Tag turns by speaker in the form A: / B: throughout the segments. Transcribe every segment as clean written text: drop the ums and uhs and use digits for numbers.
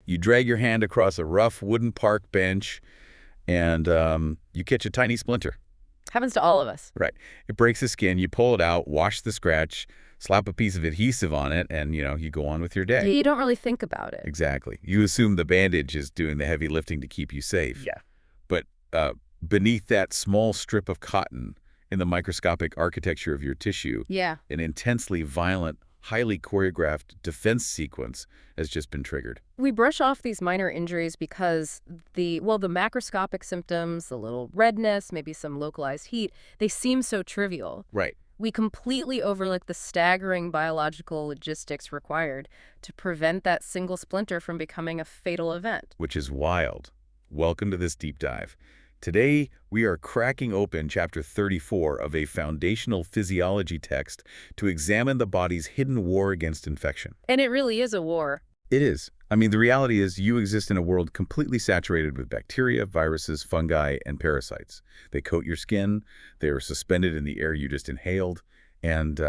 A: You drag your hand across a rough wooden park bench, and you catch a tiny splinter.
B: Happens to all of us.
A: Right. It breaks the skin. You pull it out, wash the scratch, slap a piece of adhesive on it, and, you go on with your day.
B: You don't really think about it.
A: Exactly. You assume the bandage is doing the heavy lifting to keep you safe.
B: Yeah.
A: But beneath that small strip of cotton in the microscopic architecture of your tissue, an intensely violent, highly choreographed defense sequence has just been triggered.
B: We brush off these minor injuries because the macroscopic symptoms, the little redness, maybe some localized heat, they seem so trivial.
A: Right.
B: We completely overlook the staggering biological logistics required to prevent that single splinter from becoming a fatal event.
A: Which is wild. Welcome to this deep dive. Today, we are cracking open Chapter 34 of a foundational physiology text to examine the body's hidden war against infection.
B: And it really is a war.
A: It is. I mean, the reality is you exist in a world completely saturated with bacteria, viruses, fungi, and parasites. They coat your skin, they are suspended in the air you just inhaled, and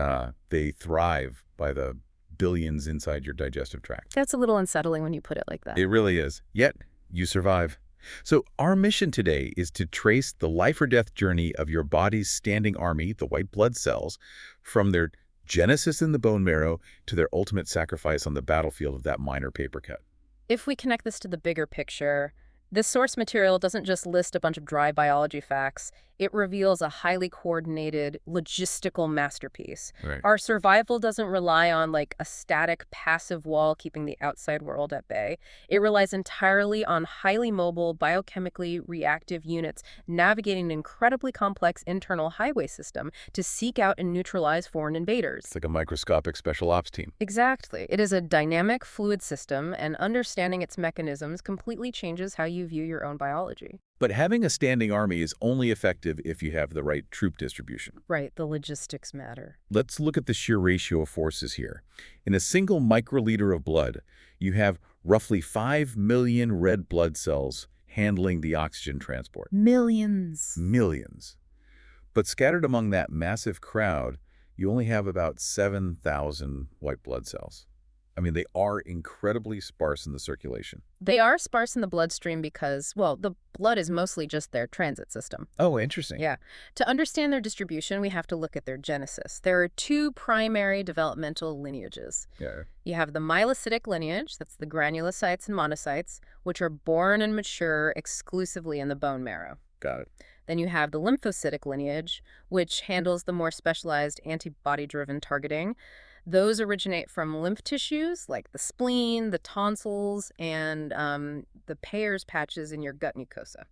A: they thrive by the billions inside your digestive tract.
B: That's a little unsettling when you put it like that.
A: It really is. Yet, you survive. So our mission today is to trace the life or death journey of your body's standing army, the white blood cells, from their genesis in the bone marrow to their ultimate sacrifice on the battlefield of that minor paper cut.
B: If we connect this to the bigger picture, this source material doesn't just list a bunch of dry biology facts. It reveals a highly coordinated, logistical masterpiece.
A: Right.
B: Our survival doesn't rely on like a static, passive wall keeping the outside world at bay. It relies entirely on highly mobile, biochemically reactive units navigating an incredibly complex internal highway system to seek out and neutralize foreign invaders.
A: It's like a microscopic special ops team.
B: Exactly. It is a dynamic, fluid system, and understanding its mechanisms completely changes how you view your own biology.
A: But having a standing army is only effective if you have the right troop distribution.
B: Right, the logistics matter.
A: Let's look at the sheer ratio of forces here. In a single microliter of blood, you have roughly 5 million red blood cells handling the oxygen transport.
B: Millions.
A: Millions. But scattered among that massive crowd, you only have about 7,000 white blood cells. I mean, they are incredibly sparse in the circulation.
B: They are sparse in the bloodstream because, well, the blood is mostly just their transit system.
A: Oh, interesting.
B: Yeah. To understand their distribution, we have to look at their genesis. There are two primary developmental lineages.
A: Yeah.
B: You have the myelocytic lineage, that's the granulocytes and monocytes, which are born and mature exclusively in the bone marrow.
A: Got it.
B: Then you have the lymphocytic lineage, which handles the more specialized antibody-driven targeting. Those originate from lymph tissues like the spleen, the tonsils, and the Peyer's patches in your gut mucosa.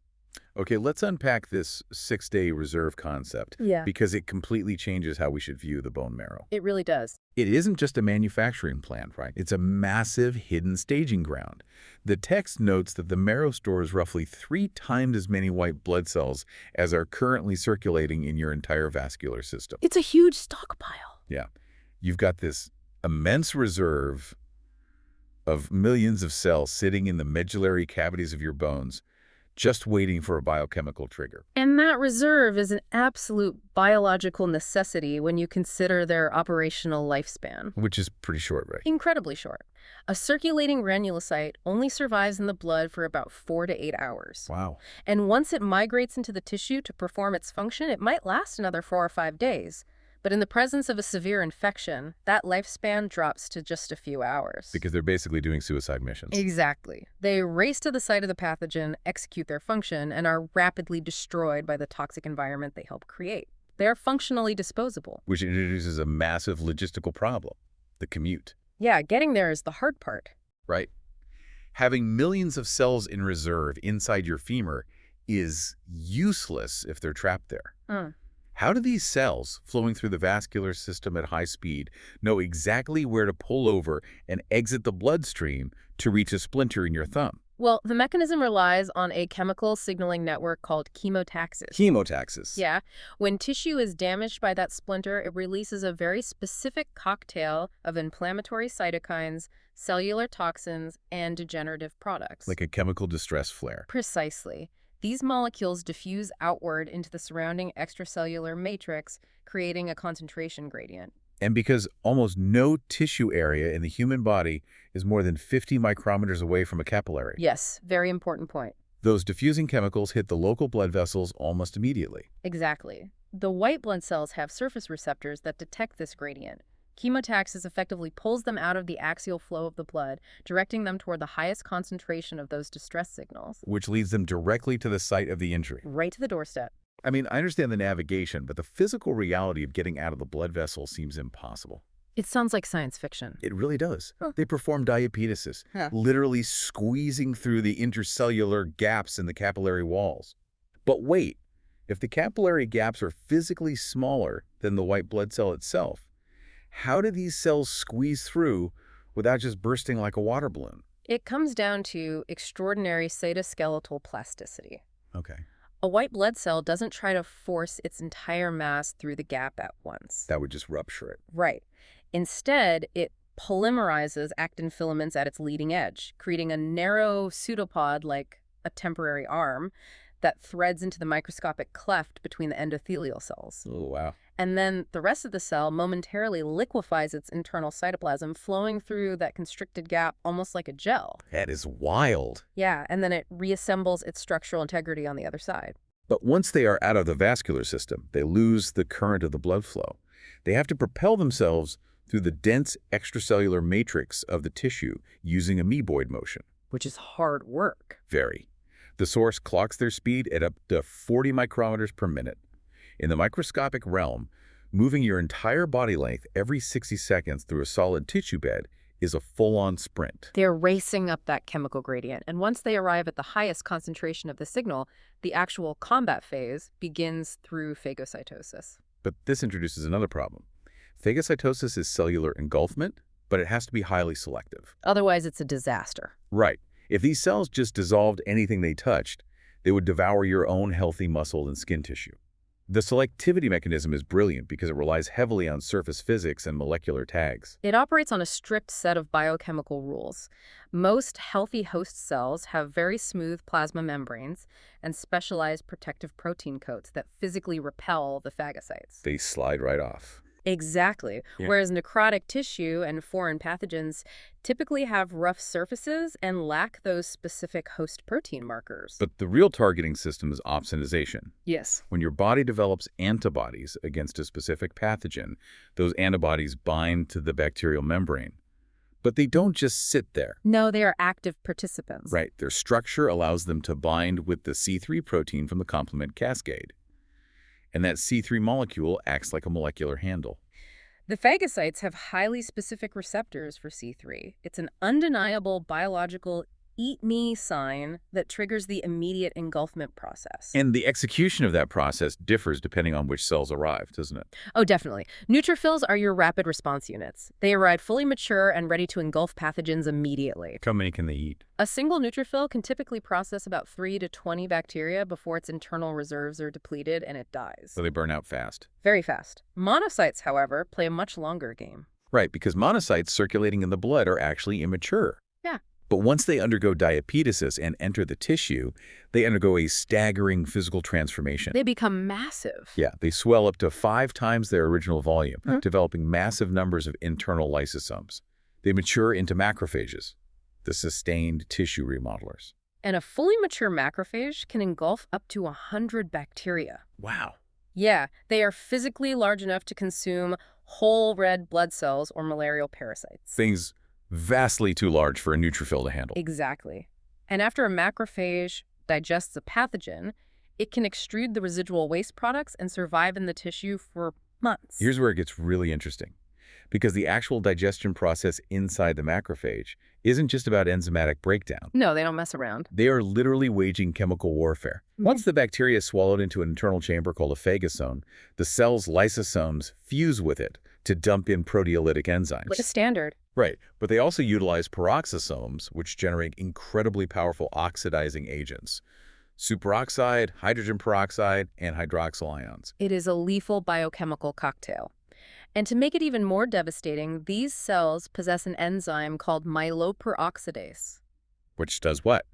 A: Okay, let's unpack this 6-day reserve concept.
B: Yeah.
A: Because it completely changes how we should view the bone marrow.
B: It really does.
A: It isn't just a manufacturing plant, right? It's a massive hidden staging ground. The text notes that the marrow stores roughly 3 times as many white blood cells as are currently circulating in your entire vascular system.
B: It's a huge stockpile.
A: Yeah. You've got this immense reserve of millions of cells sitting in the medullary cavities of your bones, just waiting for a biochemical trigger.
B: And that reserve is an absolute biological necessity when you consider their operational lifespan.
A: Which is pretty short, right?
B: Incredibly short. A circulating granulocyte only survives in the blood for about 4 to 8 hours.
A: Wow.
B: And once it migrates into the tissue to perform its function, it might last another 4 or 5 days. But in the presence of a severe infection, that lifespan drops to just a few hours.
A: Because they're basically doing suicide missions.
B: Exactly. They race to the site of the pathogen, execute their function, and are rapidly destroyed by the toxic environment they help create. They are functionally disposable.
A: Which introduces a massive logistical problem, the commute.
B: Yeah, getting there is the hard part.
A: Right. Having millions of cells in reserve inside your femur is useless if they're trapped there. How do these cells, flowing through the vascular system at high speed, know exactly where to pull over and exit the bloodstream to reach a splinter in your thumb?
B: Well, the mechanism relies on a chemical signaling network called chemotaxis.
A: Chemotaxis.
B: Yeah. When tissue is damaged by that splinter, it releases a very specific cocktail of inflammatory cytokines, cellular toxins, and degenerative products.
A: Like a chemical distress flare.
B: Precisely. These molecules diffuse outward into the surrounding extracellular matrix, creating a concentration gradient.
A: And because almost no tissue area in the human body is more than 50 micrometers away from a capillary.
B: Yes, very important point.
A: Those diffusing chemicals hit the local blood vessels almost immediately.
B: Exactly. The white blood cells have surface receptors that detect this gradient. Chemotaxis effectively pulls them out of the axial flow of the blood, directing them toward the highest concentration of those distress signals.
A: Which leads them directly to the site of the injury.
B: Right to the doorstep.
A: I mean, I understand the navigation, but the physical reality of getting out of the blood vessel seems impossible.
B: It sounds like science fiction.
A: It really does.
B: Huh.
A: They perform diapedesis, literally squeezing through the intercellular gaps in the capillary walls. But wait, if the capillary gaps are physically smaller than the white blood cell itself, how do these cells squeeze through without just bursting like a water balloon?
B: It comes down to extraordinary cytoskeletal plasticity.
A: Okay.
B: A white blood cell doesn't try to force its entire mass through the gap at once.
A: That would just rupture it.
B: Right. Instead, it polymerizes actin filaments at its leading edge, creating a narrow pseudopod like a temporary arm that threads into the microscopic cleft between the endothelial cells.
A: Oh, wow.
B: And then the rest of the cell momentarily liquefies its internal cytoplasm, flowing through that constricted gap almost like a gel.
A: That is wild.
B: Yeah, and then it reassembles its structural integrity on the other side.
A: But once they are out of the vascular system, they lose the current of the blood flow. They have to propel themselves through the dense extracellular matrix of the tissue using amoeboid motion.
B: Which is hard work.
A: Very. The source clocks their speed at up to 40 micrometers per minute. In the microscopic realm, moving your entire body length every 60 seconds through a solid tissue bed is a full-on sprint.
B: They're racing up that chemical gradient, and once they arrive at the highest concentration of the signal, the actual combat phase begins through phagocytosis.
A: But this introduces another problem. Phagocytosis is cellular engulfment, but it has to be highly selective.
B: Otherwise, it's a disaster.
A: Right. If these cells just dissolved anything they touched, they would devour your own healthy muscle and skin tissue. The selectivity mechanism is brilliant because it relies heavily on surface physics and molecular tags.
B: It operates on a strict set of biochemical rules. Most healthy host cells have very smooth plasma membranes and specialized protective protein coats that physically repel the phagocytes.
A: They slide right off.
B: Exactly.
A: Yeah.
B: Whereas necrotic tissue and foreign pathogens typically have rough surfaces and lack those specific host protein markers.
A: But the real targeting system is opsonization.
B: Yes.
A: When your body develops antibodies against a specific pathogen, those antibodies bind to the bacterial membrane. But they don't just sit there.
B: No, they are active participants.
A: Right. Their structure allows them to bind with the C3 protein from the complement cascade. And that C3 molecule acts like a molecular handle.
B: The phagocytes have highly specific receptors for C3. It's an undeniable biological eat-me sign that triggers the immediate engulfment process.
A: And the execution of that process differs depending on which cells arrive, doesn't it?
B: Oh, definitely. Neutrophils are your rapid response units. They arrive fully mature and ready to engulf pathogens immediately.
A: How many can they eat?
B: A single neutrophil can typically process about 3 to 20 bacteria before its internal reserves are depleted and it dies.
A: So they burn out fast.
B: Very fast. Monocytes, however, play a much longer game.
A: Right, because monocytes circulating in the blood are actually immature.
B: Yeah.
A: But once they undergo diapedesis and enter the tissue, they undergo a staggering physical transformation.
B: They become massive.
A: Yeah, they swell up to 5 times their original volume, developing massive numbers of internal lysosomes. They mature into macrophages, the sustained tissue remodelers.
B: And a fully mature macrophage can engulf up to 100 bacteria.
A: Wow.
B: Yeah, they are physically large enough to consume whole red blood cells or malarial parasites.
A: Things vastly too large for a neutrophil to handle.
B: Exactly. And after a macrophage digests a pathogen, it can extrude the residual waste products and survive in the tissue for months.
A: Here's where it gets really interesting. Because the actual digestion process inside the macrophage isn't just about enzymatic breakdown.
B: No, they don't mess around.
A: They are literally waging chemical warfare. Once the bacteria is swallowed into an internal chamber called a phagosome, the cell's lysosomes fuse with it to dump in proteolytic enzymes.
B: Like a standard.
A: Right, but they also utilize peroxisomes, which generate incredibly powerful oxidizing agents. Superoxide, hydrogen peroxide, and hydroxyl ions.
B: It is a lethal biochemical cocktail. And to make it even more devastating, these cells possess an enzyme called myeloperoxidase.
A: Which does what?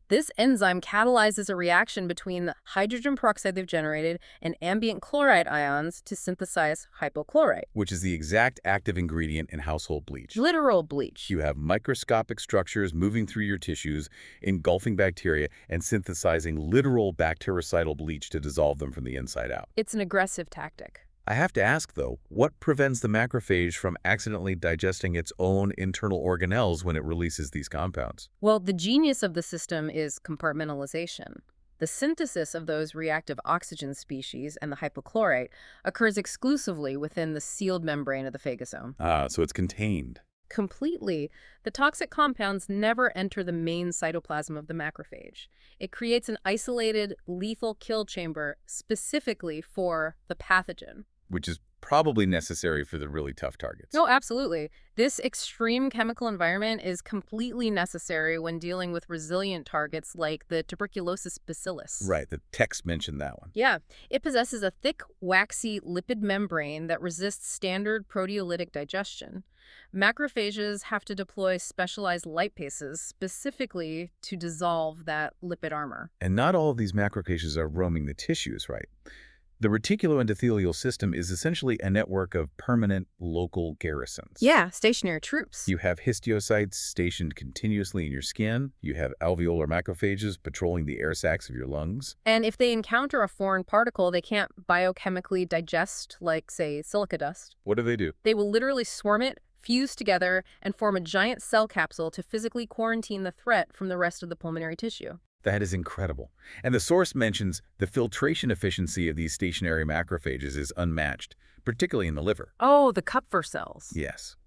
B: This enzyme catalyzes a reaction between the hydrogen peroxide they've generated and ambient chloride ions to synthesize hypochlorite.
A: Which is the exact active ingredient in household bleach.
B: Literal bleach.
A: You have microscopic structures moving through your tissues, engulfing bacteria, and synthesizing literal bactericidal bleach to dissolve them from the inside out.
B: It's an aggressive tactic.
A: I have to ask, though, what prevents the macrophage from accidentally digesting its own internal organelles when it releases these compounds?
B: Well, the genius of the system is compartmentalization. The synthesis of those reactive oxygen species and the hypochlorite occurs exclusively within the sealed membrane of the phagosome.
A: Ah, so it's contained.
B: Completely. The toxic compounds never enter the main cytoplasm of the macrophage. It creates an isolated, lethal kill chamber specifically for the pathogen.
A: Which is probably necessary for the really tough targets.
B: No, absolutely. This extreme chemical environment is completely necessary when dealing with resilient targets like the tuberculosis bacillus.
A: Right, the text mentioned that one.
B: Yeah, it possesses a thick, waxy lipid membrane that resists standard proteolytic digestion. Macrophages have to deploy specialized lipases specifically to dissolve that lipid armor.
A: And not all of these macrophages are roaming the tissues, right? The reticuloendothelial system is essentially a network of permanent local garrisons.
B: Yeah, stationary troops.
A: You have histiocytes stationed continuously in your skin. You have alveolar macrophages patrolling the air sacs of your lungs.
B: And if they encounter a foreign particle they can't biochemically digest, like, say, silica dust,
A: What do?
B: they will literally swarm it, fuse together, and form a giant cell capsule to physically quarantine the threat from the rest of the pulmonary tissue.
A: That is incredible. And the source mentions the filtration efficiency of these stationary macrophages is unmatched, particularly in the liver.
B: Oh, the Kupffer cells.
A: Yes.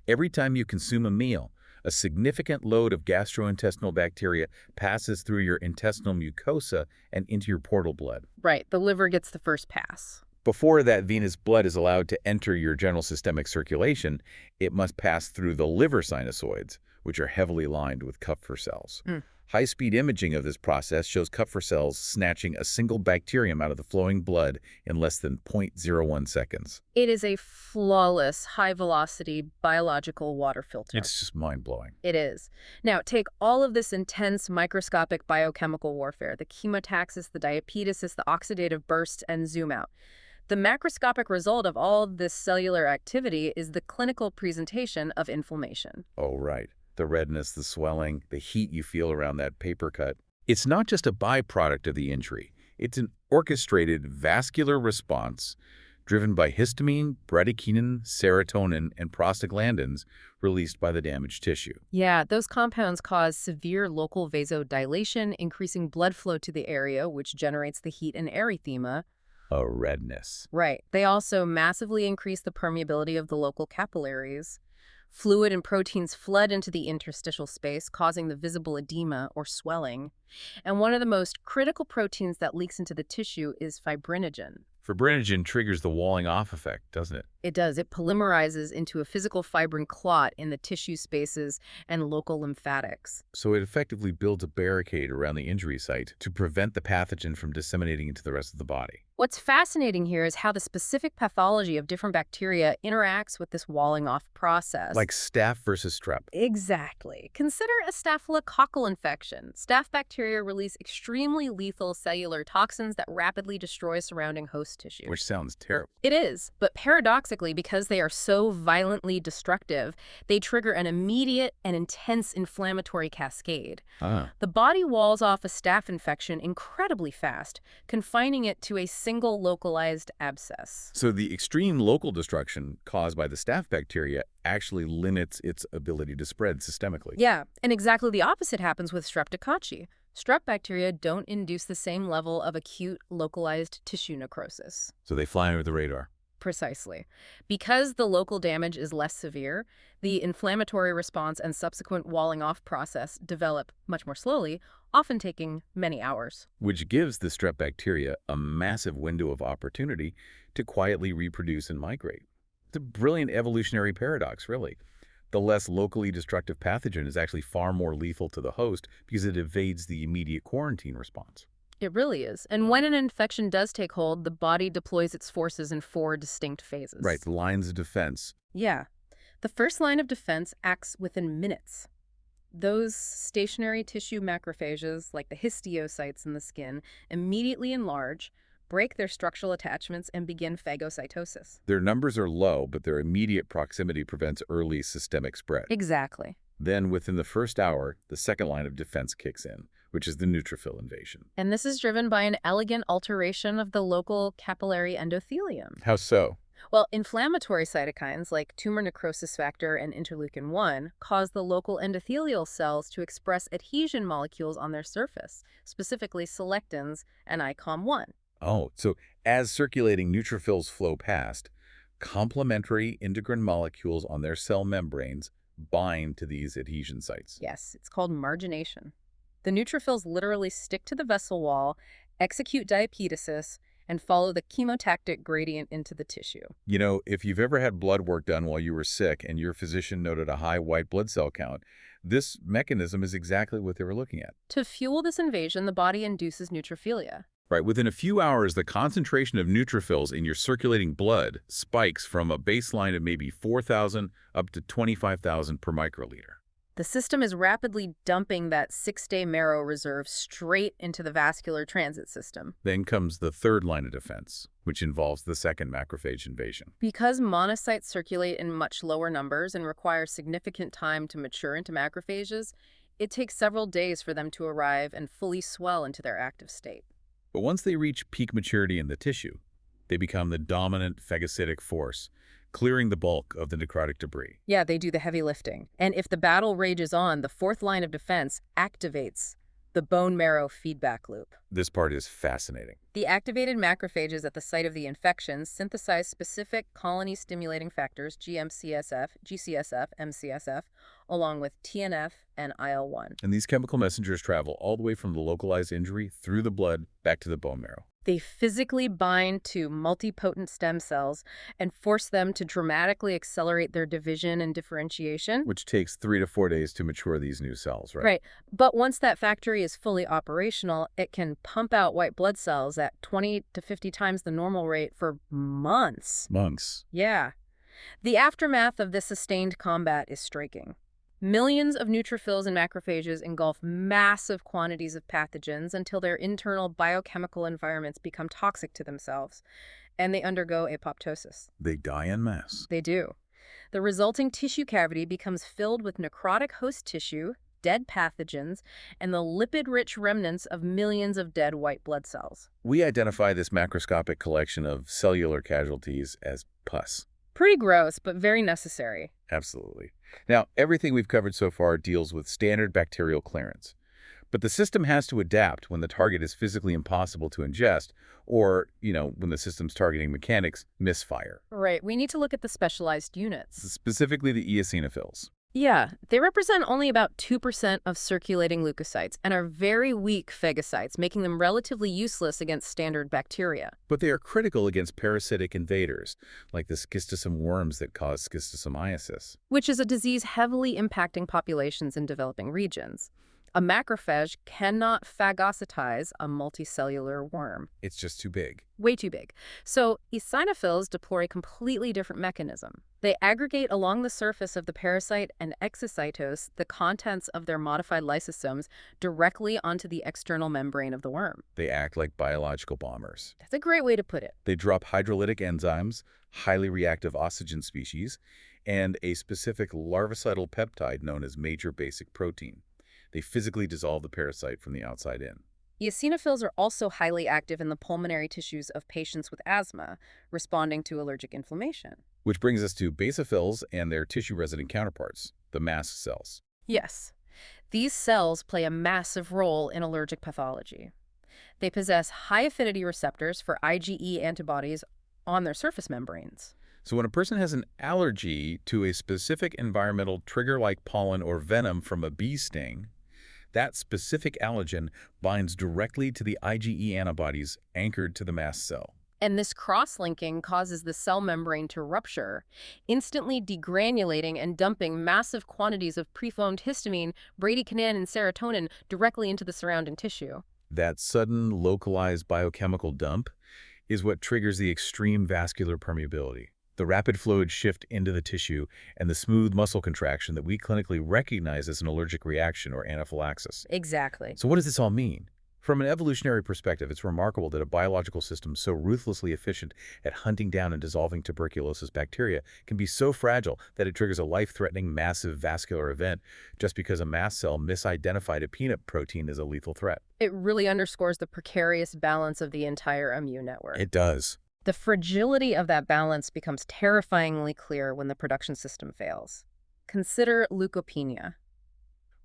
A: Every time you consume a meal, a significant load of gastrointestinal bacteria passes through your intestinal mucosa and into your portal blood.
B: Right, the liver gets the first pass.
A: Before that venous blood is allowed to enter your general systemic circulation, it must pass through the liver sinusoids, which are heavily lined with Kupffer cells. High-speed imaging of this process shows Kupffer cells snatching a single bacterium out of the flowing blood in less than 0.01 seconds.
B: It is a flawless, high-velocity biological water filter.
A: It's just mind-blowing.
B: It is. Now, take all of this intense microscopic biochemical warfare, the chemotaxis, the diapetesis, the oxidative bursts, and zoom out. The macroscopic result of all this cellular activity is the clinical presentation of inflammation.
A: Oh, right. The redness, the swelling, the heat you feel around that paper cut. It's not just a byproduct of the injury. It's an orchestrated vascular response driven by histamine, bradykinin, serotonin, and prostaglandins released by the damaged tissue.
B: Yeah, those compounds cause severe local vasodilation, increasing blood flow to the area, which generates the heat and erythema.
A: A redness.
B: Right. They also massively increase the permeability of the local capillaries. Fluid and proteins flood into the interstitial space, causing the visible edema or swelling. And one of the most critical proteins that leaks into the tissue is fibrinogen.
A: Fibrinogen triggers the walling off effect, doesn't it?
B: It does. It polymerizes into a physical fibrin clot in the tissue spaces and local lymphatics.
A: So it effectively builds a barricade around the injury site to prevent the pathogen from disseminating into the rest of the body.
B: What's fascinating here is how the specific pathology of different bacteria interacts with this walling off process.
A: Like staph versus strep.
B: Exactly. Consider a staphylococcal infection. Staph bacteria release extremely lethal cellular toxins that rapidly destroy surrounding host tissue.
A: Which sounds terrible.
B: It is, but paradoxically, because they are so violently destructive, they trigger an immediate and intense inflammatory cascade. The body walls off a staph infection incredibly fast, confining it to a single localized abscess.
A: So the extreme local destruction caused by the staph bacteria actually limits its ability to spread systemically.
B: Yeah, and exactly the opposite happens with Streptococcus. Strep bacteria don't induce the same level of acute localized tissue necrosis.
A: So they fly under the radar.
B: Precisely. Because the local damage is less severe, the inflammatory response and subsequent walling off process develop much more slowly, often taking many hours.
A: Which gives the strep bacteria a massive window of opportunity to quietly reproduce and migrate. It's a brilliant evolutionary paradox, really. The less locally destructive pathogen is actually far more lethal to the host because it evades the immediate quarantine response.
B: It really is. And when an infection does take hold, the body deploys its forces in 4 distinct phases.
A: Right, the lines of defense.
B: Yeah. The first line of defense acts within minutes. Those stationary tissue macrophages, like the histiocytes in the skin, immediately enlarge, break their structural attachments, and begin phagocytosis.
A: Their numbers are low, but their immediate proximity prevents early systemic spread.
B: Exactly.
A: Then, within the first hour, the second line of defense kicks in, which is the neutrophil invasion.
B: And this is driven by an elegant alteration of the local capillary endothelium.
A: How so?
B: Well, inflammatory cytokines like tumor necrosis factor and interleukin-1 cause the local endothelial cells to express adhesion molecules on their surface, specifically selectins and ICOM-1.
A: Oh, so as circulating neutrophils flow past, complementary integrin molecules on their cell membranes bind to these adhesion sites.
B: Yes, it's called margination. The neutrophils literally stick to the vessel wall, execute diapetesis, and follow the chemotactic gradient into the tissue.
A: You know, if you've ever had blood work done while you were sick and your physician noted a high white blood cell count, this mechanism is exactly what they were looking at.
B: To fuel this invasion, the body induces neutrophilia.
A: Right, within a few hours, the concentration of neutrophils in your circulating blood spikes from a baseline of maybe 4,000 up to 25,000 per microliter.
B: The system is rapidly dumping that 6-day marrow reserve straight into the vascular transit system.
A: Then comes the third line of defense, which involves the second macrophage invasion.
B: Because monocytes circulate in much lower numbers and require significant time to mature into macrophages, it takes several days for them to arrive and fully swell into their active state.
A: But once they reach peak maturity in the tissue, they become the dominant phagocytic force, clearing the bulk of the necrotic debris.
B: Yeah, they do the heavy lifting. And if the battle rages on, the fourth line of defense activates the bone marrow feedback loop.
A: This part is fascinating.
B: The activated macrophages at the site of the infection synthesize specific colony-stimulating factors, GM-CSF, GCSF, MCSF, along with TNF and IL-1.
A: And these chemical messengers travel all the way from the localized injury through the blood back to the bone marrow.
B: They physically bind to multipotent stem cells and force them to dramatically accelerate their division and differentiation.
A: Which takes 3 to 4 days to mature these new cells, right?
B: Right. But once that factory is fully operational, it can pump out white blood cells at 20 to 50 times the normal rate for months.
A: Months.
B: Yeah. The aftermath of this sustained combat is striking. Millions of neutrophils and macrophages engulf massive quantities of pathogens until their internal biochemical environments become toxic to themselves, and they undergo apoptosis.
A: They die en masse.
B: They do. The resulting tissue cavity becomes filled with necrotic host tissue, dead pathogens, and the lipid-rich remnants of millions of dead white blood cells.
A: We identify this macroscopic collection of cellular casualties as pus.
B: Pretty gross, but very necessary.
A: Absolutely. Now, everything we've covered so far deals with standard bacterial clearance. But the system has to adapt when the target is physically impossible to ingest or, when the system's targeting mechanics misfire.
B: Right. We need to look at the specialized units.
A: Specifically the eosinophils.
B: Yeah, they represent only about 2% of circulating leukocytes and are very weak phagocytes, making them relatively useless against standard bacteria.
A: But they are critical against parasitic invaders, like the schistosome worms that cause schistosomiasis.
B: Which is a disease heavily impacting populations in developing regions. A macrophage cannot phagocytize a multicellular worm.
A: It's just too big.
B: Way too big. So eosinophils deploy a completely different mechanism. They aggregate along the surface of the parasite and exocytose the contents of their modified lysosomes directly onto the external membrane of the worm.
A: They act like biological bombers.
B: That's a great way to put it.
A: They drop hydrolytic enzymes, highly reactive oxygen species, and a specific larvicidal peptide known as major basic protein. They physically dissolve the parasite from the outside in.
B: Eosinophils are also highly active in the pulmonary tissues of patients with asthma, responding to allergic inflammation.
A: Which brings us to basophils and their tissue-resident counterparts, the mast cells.
B: Yes. These cells play a massive role in allergic pathology. They possess high-affinity receptors for IgE antibodies on their surface membranes.
A: So when a person has an allergy to a specific environmental trigger like pollen or venom from a bee sting, that specific allergen binds directly to the IgE antibodies anchored to the mast cell.
B: And this cross-linking causes the cell membrane to rupture, instantly degranulating and dumping massive quantities of preformed histamine, bradykinin, and serotonin directly into the surrounding tissue.
A: That sudden, localized biochemical dump is what triggers the extreme vascular permeability. The rapid fluid shift into the tissue and the smooth muscle contraction that we clinically recognize as an allergic reaction or anaphylaxis.
B: Exactly.
A: So what does this all mean? From an evolutionary perspective, it's remarkable that a biological system so ruthlessly efficient at hunting down and dissolving tuberculosis bacteria can be so fragile that it triggers a life-threatening massive vascular event just because a mast cell misidentified a peanut protein as a lethal threat.
B: It really underscores the precarious balance of the entire immune network.
A: It does.
B: The fragility of that balance becomes terrifyingly clear when the production system fails. Consider leukopenia.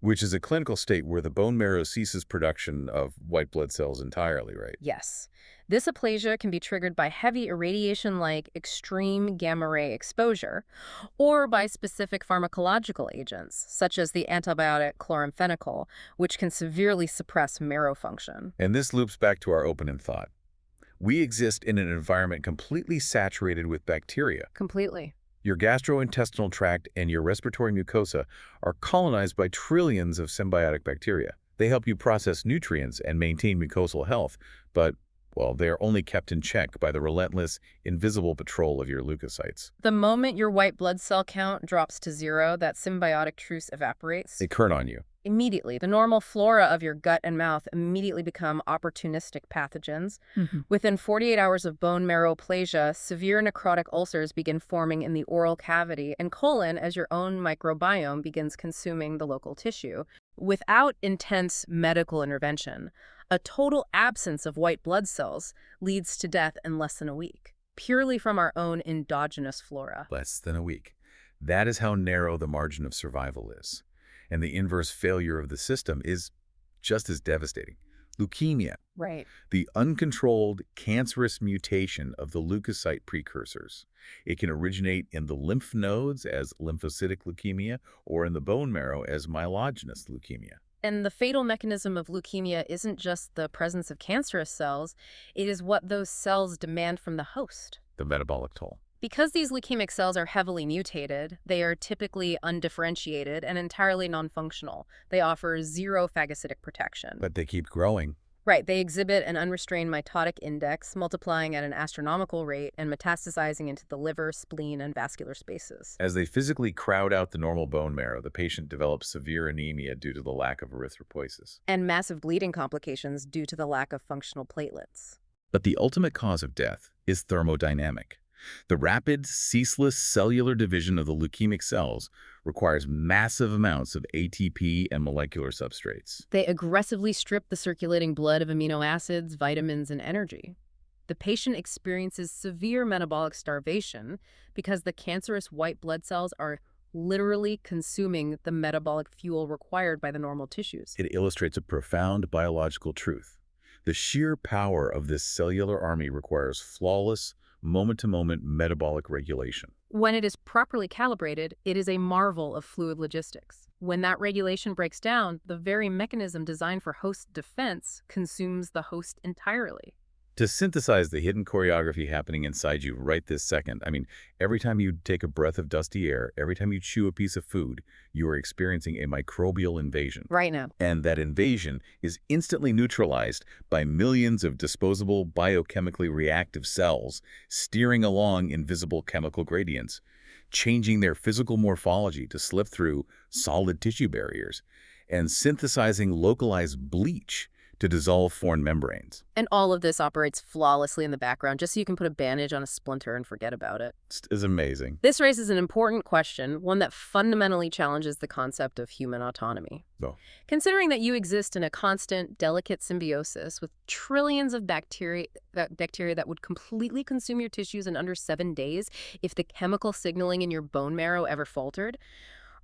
A: Which is a clinical state where the bone marrow ceases production of white blood cells entirely, right?
B: Yes. This aplasia can be triggered by heavy irradiation like extreme gamma ray exposure, or by specific pharmacological agents, such as the antibiotic chloramphenicol, which can severely suppress marrow function.
A: And this loops back to our opening thought. We exist in an environment completely saturated with bacteria.
B: Completely.
A: Your gastrointestinal tract and your respiratory mucosa are colonized by trillions of symbiotic bacteria. They help you process nutrients and maintain mucosal health, but, well, they are only kept in check by the relentless, invisible patrol of your leukocytes.
B: The moment your white blood cell count drops to 0, that symbiotic truce evaporates.
A: They turn on you.
B: Immediately, the normal flora of your gut and mouth immediately become opportunistic pathogens. Within 48 hours of bone marrow aplasia, severe necrotic ulcers begin forming in the oral cavity and colon as your own microbiome begins consuming the local tissue. Without intense medical intervention, a total absence of white blood cells leads to death in less than a week, purely from our own endogenous flora.
A: Less than a week. That is how narrow the margin of survival is. And the inverse failure of the system is just as devastating. Leukemia.
B: Right.
A: The uncontrolled cancerous mutation of the leukocyte precursors. It can originate in the lymph nodes as lymphocytic leukemia or in the bone marrow as myelogenous leukemia.
B: And the fatal mechanism of leukemia isn't just the presence of cancerous cells, it is what those cells demand from the host.
A: The metabolic toll.
B: Because these leukemic cells are heavily mutated, they are typically undifferentiated and entirely non-functional. They offer zero phagocytic protection.
A: But they keep growing.
B: Right, they exhibit an unrestrained mitotic index, multiplying at an astronomical rate and metastasizing into the liver, spleen, and vascular spaces.
A: As they physically crowd out the normal bone marrow, the patient develops severe anemia due to the lack of erythropoiesis.
B: And massive bleeding complications due to the lack of functional platelets.
A: But the ultimate cause of death is thermodynamic. The rapid, ceaseless cellular division of the leukemic cells requires massive amounts of ATP and molecular substrates.
B: They aggressively strip the circulating blood of amino acids, vitamins, and energy. The patient experiences severe metabolic starvation because the cancerous white blood cells are literally consuming the metabolic fuel required by the normal tissues.
A: It illustrates a profound biological truth. The sheer power of this cellular army requires flawless, moment-to-moment metabolic regulation.
B: When it is properly calibrated, it is a marvel of fluid logistics. When that regulation breaks down, the very mechanism designed for host defense consumes the host entirely.
A: To synthesize the hidden choreography happening inside you right this second, every time you take a breath of dusty air, every time you chew a piece of food, you are experiencing a microbial invasion.
B: Right now.
A: And that invasion is instantly neutralized by millions of disposable biochemically reactive cells steering along invisible chemical gradients, changing their physical morphology to slip through solid tissue barriers, and synthesizing localized bleach to dissolve foreign membranes.
B: And all of this operates flawlessly in the background, just so you can put a bandage on a splinter and forget about it.
A: It's amazing.
B: This raises an important question, one that fundamentally challenges the concept of human autonomy.
A: Oh.
B: Considering that you exist in a constant, delicate symbiosis with trillions of bacteria that would completely consume your tissues in under 7 days if the chemical signaling in your bone marrow ever faltered,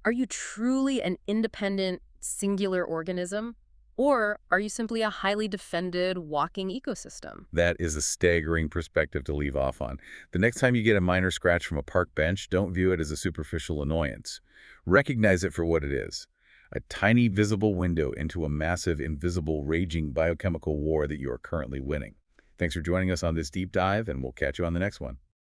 B: are you truly an independent, singular organism? Or are you simply a highly defended, walking ecosystem?
A: That is a staggering perspective to leave off on. The next time you get a minor scratch from a park bench, don't view it as a superficial annoyance. Recognize it for what it is. A tiny visible window into a massive, invisible, raging biochemical war that you are currently winning. Thanks for joining us on this deep dive, and we'll catch you on the next one.